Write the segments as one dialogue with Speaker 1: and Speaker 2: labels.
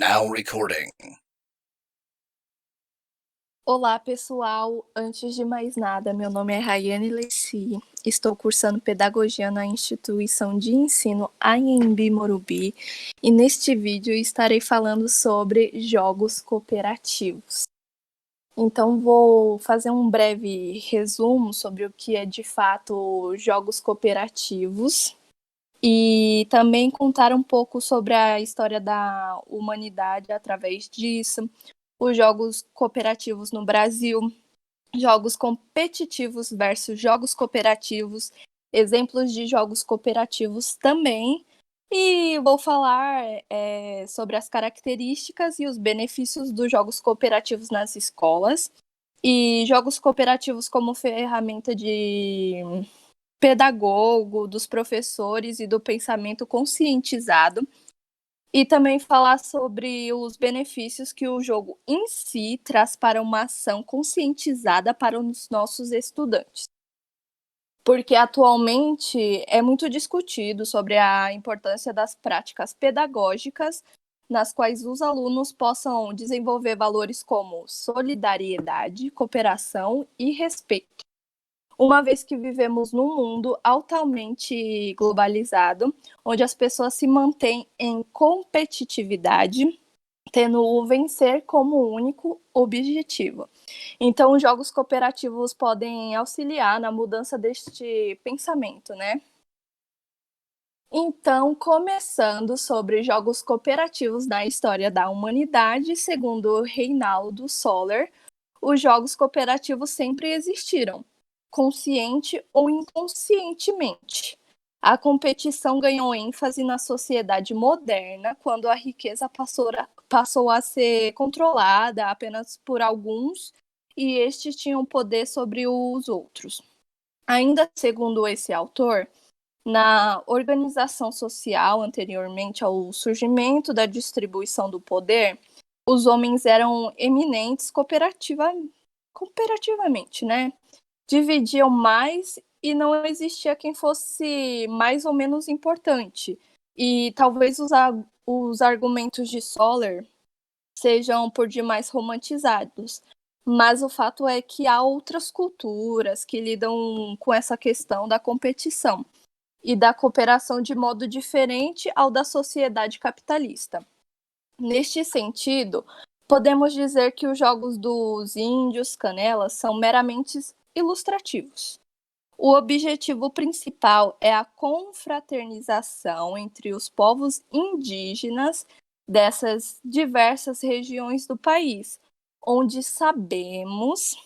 Speaker 1: Now recording.
Speaker 2: Olá, pessoal. Antes de mais nada, meu nome é Rayane Leci. Estou cursando Pedagogia na Instituição de Ensino Anhembi Morumbi e neste vídeo estarei falando sobre jogos cooperativos. Então, vou fazer um breve resumo sobre o que é de fato jogos cooperativos e também contar um pouco sobre a história da humanidade através disso, os jogos cooperativos no Brasil, jogos competitivos versus jogos cooperativos, exemplos de jogos cooperativos também. E vou falar sobre as características e os benefícios dos jogos cooperativos nas escolas e jogos cooperativos como ferramenta de pedagogo, dos professores e do pensamento conscientizado. E também falar sobre os benefícios que o jogo em si traz para uma ação conscientizada para os nossos estudantes. Porque atualmente é muito discutido sobre a importância das práticas pedagógicas, nas quais os alunos possam desenvolver valores como solidariedade, cooperação e respeito. Uma vez que vivemos num mundo altamente globalizado, onde as pessoas se mantêm em competitividade, tendo o vencer como único objetivo. Então, os jogos cooperativos podem auxiliar na mudança deste pensamento, né? Então, começando sobre jogos cooperativos na história da humanidade, segundo Reinaldo Soller, os jogos cooperativos sempre existiram, consciente ou inconscientemente. A competição ganhou ênfase na sociedade moderna quando a riqueza passou a ser controlada apenas por alguns e estes tinham poder sobre os outros. Ainda segundo esse autor, na organização social anteriormente ao surgimento da distribuição do poder, os homens eram eminentes cooperativamente, né? Dividiam mais e não existia quem fosse mais ou menos importante. E talvez os argumentos de Soller sejam por demais romantizados. Mas o fato é que há outras culturas que lidam com essa questão da competição e da cooperação de modo diferente ao da sociedade capitalista. Neste sentido, podemos dizer que os jogos dos índios canelas são meramente ilustrativos. O objetivo principal é a confraternização entre os povos indígenas dessas diversas regiões do país, onde sabemos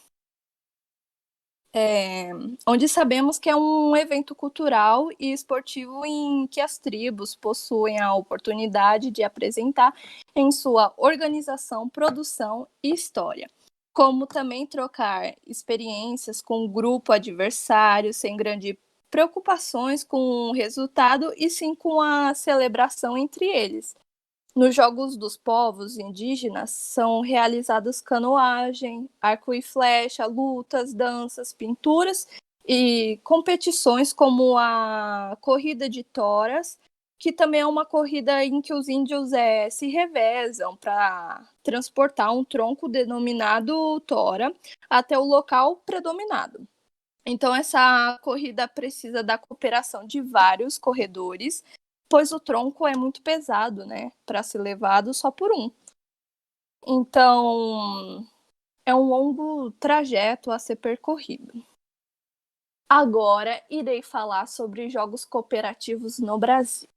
Speaker 2: que é um evento cultural e esportivo em que as tribos possuem a oportunidade de apresentar em sua organização, produção e história, como também trocar experiências com o grupo adversário sem grandes preocupações com o resultado e sim com a celebração entre eles. Nos jogos dos povos indígenas são realizados canoagem, arco e flecha, lutas, danças, pinturas e competições como a corrida de toras, que também é uma corrida em que os índios se revezam para transportar um tronco denominado tora até o local predominado. Então, essa corrida precisa da cooperação de vários corredores, pois o tronco é muito pesado, né, para ser levado só por um. Então, é um longo trajeto a ser percorrido. Agora, irei falar sobre jogos cooperativos no Brasil.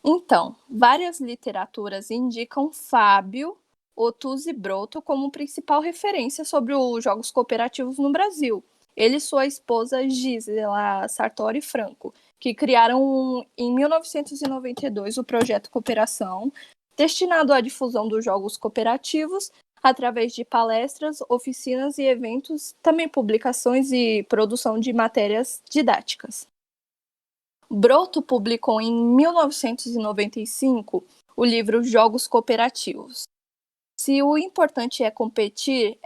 Speaker 2: Então, várias literaturas indicam Fábio Otuzzi Broto como principal referência sobre os jogos cooperativos no Brasil. Ele e sua esposa Gisela Sartori Franco, que criaram em 1992 o projeto Cooperação, destinado à difusão dos jogos cooperativos através de palestras, oficinas e eventos, também publicações e produção de matérias didáticas. Broto publicou em 1995 o livro Jogos Cooperativos. Se o importante é competir,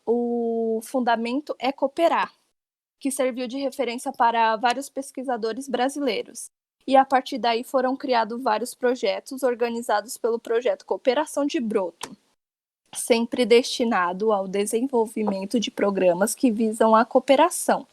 Speaker 2: o fundamento é cooperar, que serviu de referência para vários pesquisadores brasileiros. e a partir daí foram criados vários projetos organizados pelo projeto Cooperação de Broto, sempre destinado ao desenvolvimento de programas que visam a cooperação.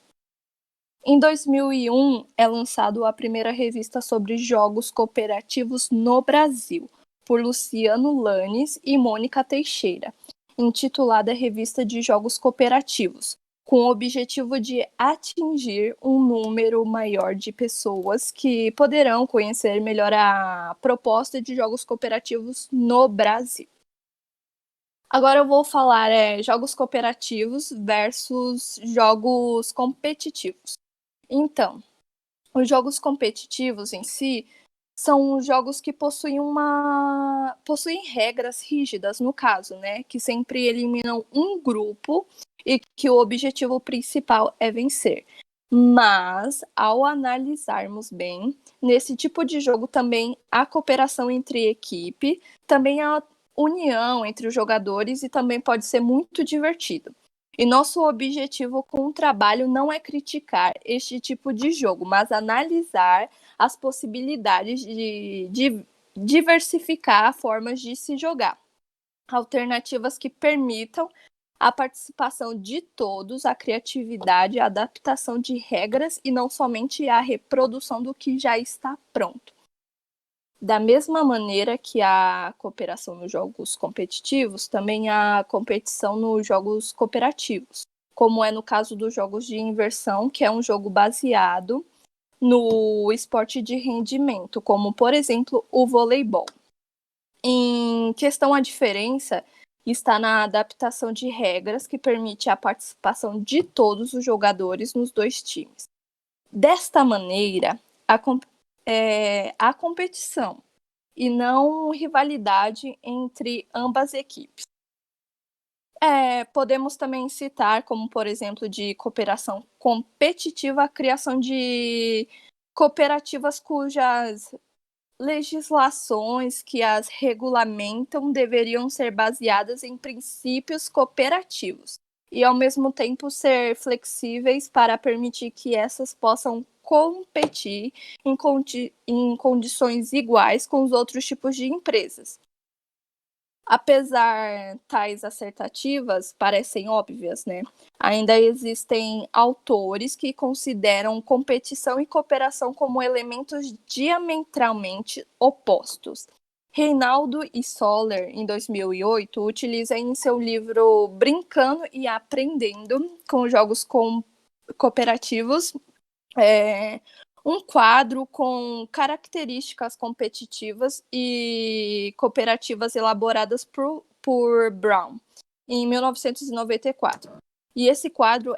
Speaker 2: Em 2001, é lançado a primeira revista sobre jogos cooperativos no Brasil, por Luciano Lanes e Mônica Teixeira, intitulada Revista de Jogos Cooperativos, com o objetivo de atingir um número maior de pessoas que poderão conhecer melhor a proposta de jogos cooperativos no Brasil. Agora eu vou falar jogos cooperativos versus jogos competitivos. Então, os jogos competitivos em si são jogos que possuem regras rígidas, no caso, né? Que sempre eliminam um grupo e que o objetivo principal é vencer. Mas, ao analisarmos bem, nesse tipo de jogo também há cooperação entre equipe, também há união entre os jogadores e também pode ser muito divertido. E nosso objetivo com o trabalho não é criticar este tipo de jogo, mas analisar as possibilidades de diversificar formas de se jogar. Alternativas que permitam a participação de todos, a criatividade, a adaptação de regras e não somente a reprodução do que já está pronto. Da mesma maneira que a cooperação nos jogos competitivos, também há competição nos jogos cooperativos, como é no caso dos jogos de inversão, que é um jogo baseado no esporte de rendimento, como, por exemplo, o voleibol. Em questão, a diferença está na adaptação de regras que permite a participação de todos os jogadores nos dois times. Desta maneira, a competição e não rivalidade entre ambas equipes. Podemos também citar, como por exemplo, de cooperação competitiva, a criação de cooperativas cujas legislações que as regulamentam deveriam ser baseadas em princípios cooperativos e, ao mesmo tempo, ser flexíveis para permitir que essas possam competir em condições iguais com os outros tipos de empresas. Apesar tais assertivas parecem óbvias, né? Ainda existem autores que consideram competição e cooperação como elementos diametralmente opostos. Reinaldo e Soller, em 2008, utiliza em seu livro Brincando e Aprendendo com Jogos Cooperativos um quadro com características competitivas e cooperativas elaboradas por Brown, em 1994. E esse quadro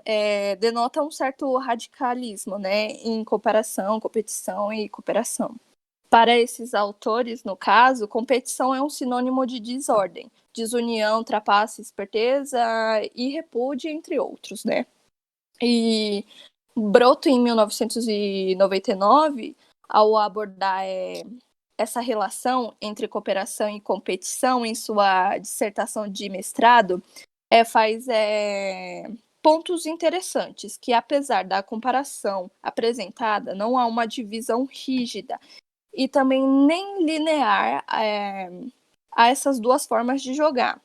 Speaker 2: denota um certo radicalismo, né, em comparação, competição e cooperação. Para esses autores, no caso, competição é um sinônimo de desordem, desunião, trapaça, esperteza e repúdio, entre outros, né? E Broto, em 1999, ao abordar essa relação entre cooperação e competição em sua dissertação de mestrado, faz pontos interessantes, que apesar da comparação apresentada, não há uma divisão rígida e também nem linear a essas duas formas de jogar.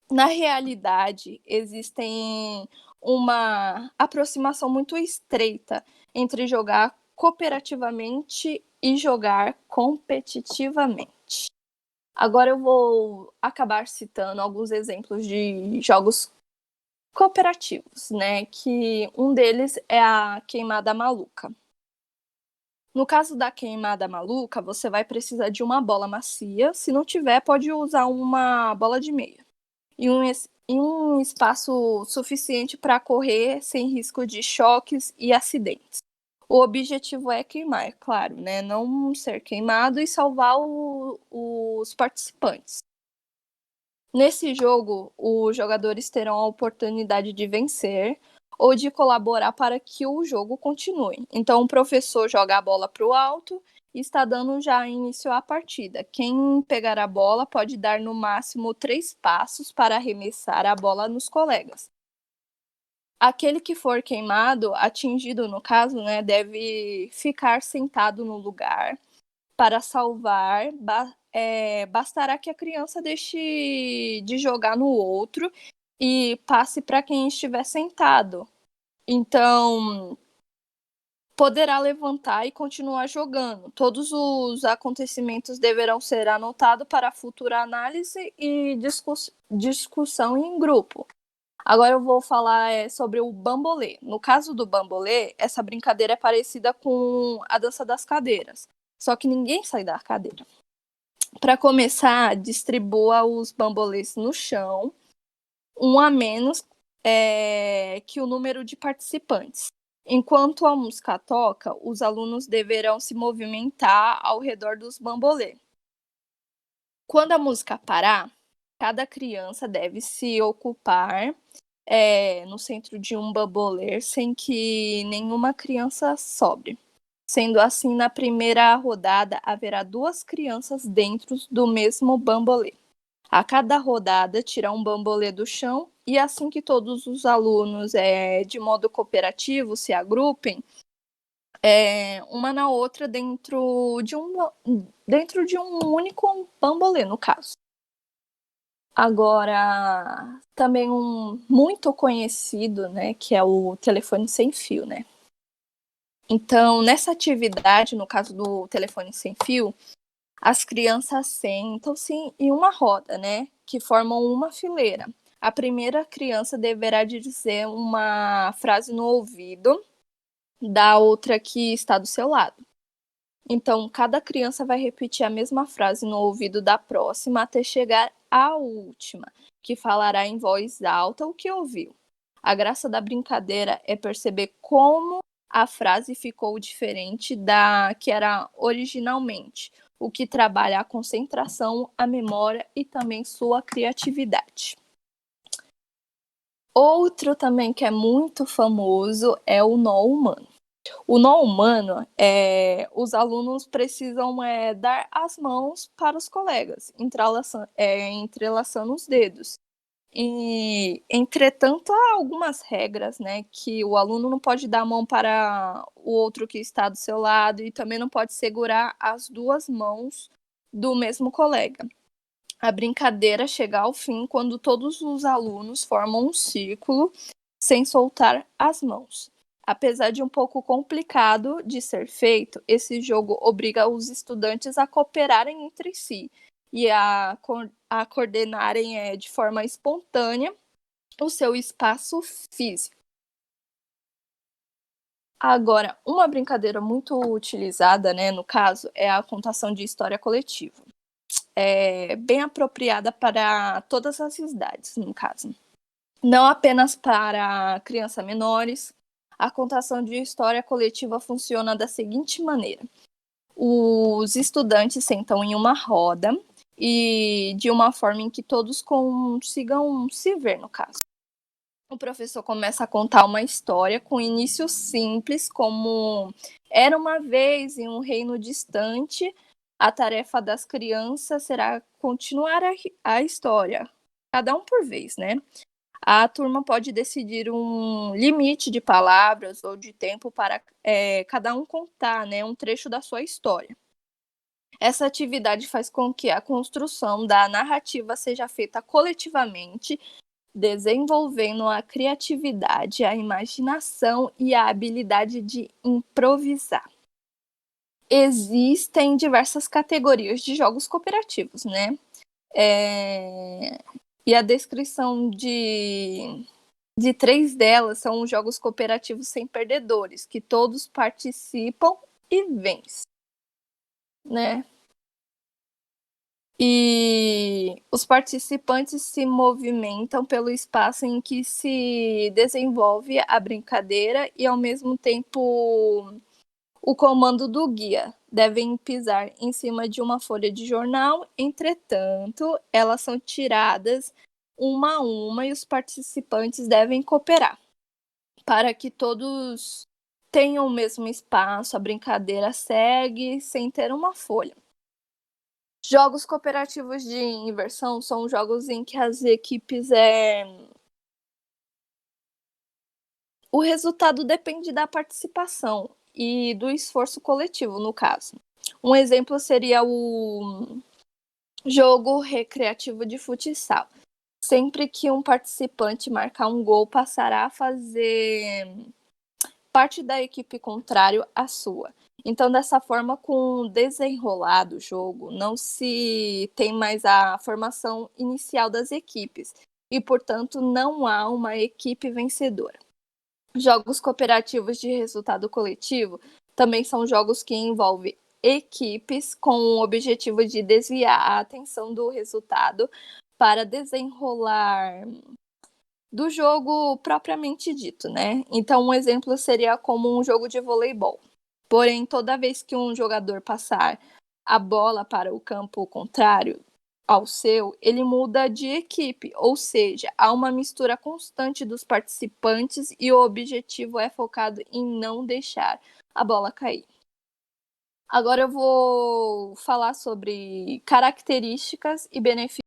Speaker 2: Na realidade, existem uma aproximação muito estreita entre jogar cooperativamente e jogar competitivamente. Agora eu vou acabar citando alguns exemplos de jogos cooperativos, né? Que um deles é a Queimada Maluca. No caso da Queimada Maluca, você vai precisar de uma bola macia. Se não tiver, pode usar uma bola de meia. E um espaço suficiente para correr sem risco de choques e acidentes. O objetivo é queimar, claro, né? Não ser queimado e salvar os participantes. Nesse jogo, os jogadores terão a oportunidade de vencer ou de colaborar para que o jogo continue. Então, o professor joga a bola para o alto e está dando já início à partida. Quem pegar a bola pode dar no máximo 3 passos para arremessar a bola nos colegas. Aquele que for queimado, atingido no caso, né, deve ficar sentado no lugar. Para salvar, bastará que a criança deixe de jogar no outro e passe para quem estiver sentado. Então, poderá levantar e continuar jogando. Todos os acontecimentos deverão ser anotados para futura análise e discussão em grupo. Agora eu vou falar sobre o bambolê. No caso do bambolê, essa brincadeira é parecida com a dança das cadeiras. Só que ninguém sai da cadeira. Para começar, distribua os bambolês no chão, um a menos que o número de participantes. Enquanto a música toca, os alunos deverão se movimentar ao redor dos bambolê. Quando a música parar, cada criança deve se ocupar no centro de um bambolê sem que nenhuma criança sobre. Sendo assim, na primeira rodada, haverá 2 crianças dentro do mesmo bambolê. A cada rodada, tira um bambolê do chão e assim que todos os alunos, de modo cooperativo, se agrupem, uma na outra dentro de um único bambolê, no caso. Agora, também um muito conhecido, né, que é o telefone sem fio, né? Então, nessa atividade, no caso do telefone sem fio, as crianças sentam-se em uma roda, né, que formam uma fileira. A primeira criança deverá dizer uma frase no ouvido da outra que está do seu lado. Então, cada criança vai repetir a mesma frase no ouvido da próxima até chegar à última, que falará em voz alta o que ouviu. A graça da brincadeira é perceber como a frase ficou diferente da que era originalmente, o que trabalha a concentração, a memória e também sua criatividade. Outro também que é muito famoso é o nó humano. O nó humano, os alunos precisam dar as mãos para os colegas, entrelaçando os dedos. E, entretanto, há algumas regras, né, que o aluno não pode dar a mão para o outro que está do seu lado e também não pode segurar as 2 mãos do mesmo colega. A brincadeira chega ao fim quando todos os alunos formam um círculo sem soltar as mãos. Apesar de um pouco complicado de ser feito, esse jogo obriga os estudantes a cooperarem entre si e a coordenarem de forma espontânea o seu espaço físico. Agora, uma brincadeira muito utilizada, né, no caso, é a contação de história coletiva. É bem apropriada para todas as idades, no caso. Não apenas para crianças menores, a contação de história coletiva funciona da seguinte maneira: os estudantes sentam em uma roda e de uma forma em que todos consigam se ver, no caso. O professor começa a contar uma história com início simples, como era uma vez em um reino distante. A tarefa das crianças será continuar a história, cada um por vez, né? A turma pode decidir um limite de palavras ou de tempo para cada um contar, né, um trecho da sua história. Essa atividade faz com que a construção da narrativa seja feita coletivamente, desenvolvendo a criatividade, a imaginação e a habilidade de improvisar. Existem diversas categorias de jogos cooperativos, né? E a descrição de 3 delas são os jogos cooperativos sem perdedores, que todos participam e vencem, né? E os participantes se movimentam pelo espaço em que se desenvolve a brincadeira e, ao mesmo tempo, o comando do guia. Devem pisar em cima de uma folha de jornal, entretanto, elas são tiradas uma a uma e os participantes devem cooperar para que todos tenham o mesmo espaço, a brincadeira segue sem ter uma folha. Jogos cooperativos de inversão são jogos em que as equipes O resultado depende da participação e do esforço coletivo, no caso. Um exemplo seria o jogo recreativo de futsal. Sempre que um participante marcar um gol, passará a fazer parte da equipe contrária à sua. Então, dessa forma, com o desenrolar do jogo, não se tem mais a formação inicial das equipes e, portanto, não há uma equipe vencedora. Jogos cooperativos de resultado coletivo também são jogos que envolvem equipes com o objetivo de desviar a atenção do resultado para desenrolar do jogo propriamente dito, né? Então, um exemplo seria como um jogo de voleibol. Porém, toda vez que um jogador passar a bola para o campo contrário ao seu, ele muda de equipe, ou seja, há uma mistura constante dos participantes e o objetivo é focado em não deixar a bola cair. Agora eu vou falar sobre características e benefícios